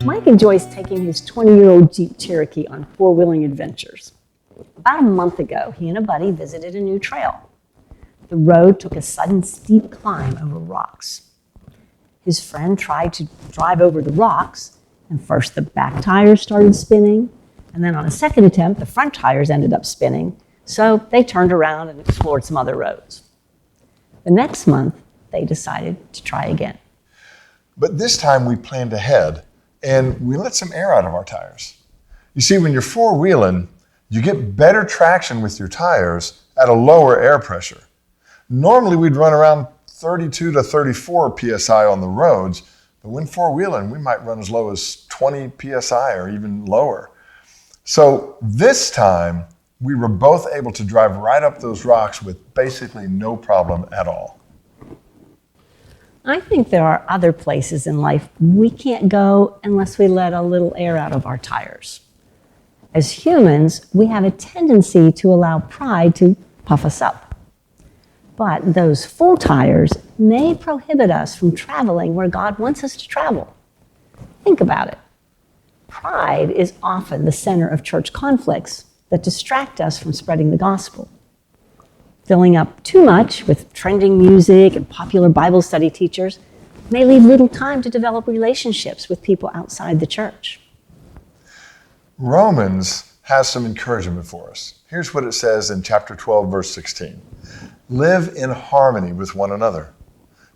Mike enjoys taking his 20-year-old Jeep Cherokee on four-wheeling adventures. About a month ago, he and a buddy visited a new trail. The road took a sudden steep climb over rocks. His friend tried to drive over the rocks, and first the back tires started spinning, and then on a second attempt, the front tires ended up spinning, so they turned around and explored some other roads. The next month, they decided to try again. But this time we planned ahead, and we let some air out of our tires. You see, when you're four-wheeling, you get better traction with your tires at a lower air pressure. Normally we'd run around 32 to 34 PSI on the roads, but when four-wheeling, we might run as low as 20 PSI or even lower. So this time, we were both able to drive right up those rocks with basically no problem at all. I think there are other places in life we can't go unless we let a little air out of our tires. As humans, we have a tendency to allow pride to puff us up. But those full tires may prohibit us from traveling where God wants us to travel. Think about it. Pride is often the center of church conflicts that distract us from spreading the gospel. Filling up too much with trending music and popular Bible study teachers may leave little time to develop relationships with people outside the church. Romans has some encouragement for us. Here's what it says in chapter 12, verse 16. Live in harmony with one another.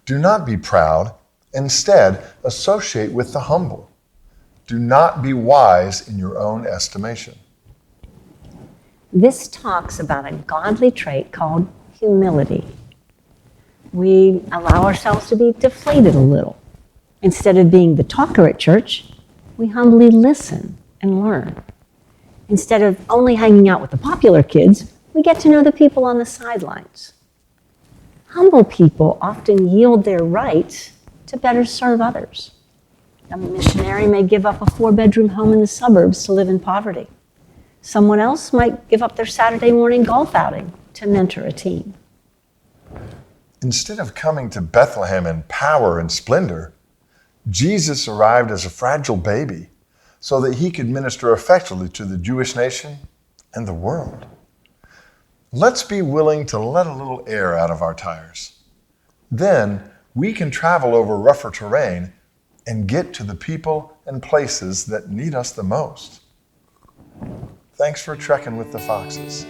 Do not be proud. Instead, associate with the humble. Do not be wise in your own estimation. This talks about a godly trait called humility. We allow ourselves to be deflated a little. Instead of being the talker at church, we humbly listen and learn. Instead of only hanging out with the popular kids, we get to know the people on the sidelines. Humble people often yield their rights to better serve others. A missionary may give up a 4-bedroom home in the suburbs to live in poverty. Someone else might give up their Saturday morning golf outing to mentor a team. Instead of coming to Bethlehem in power and splendor, Jesus arrived as a fragile baby so that he could minister effectively to the Jewish nation and the world. Let's be willing to let a little air out of our tires. Then we can travel over rougher terrain and get to the people and places that need us the most. Thanks for trekking with the Foxes.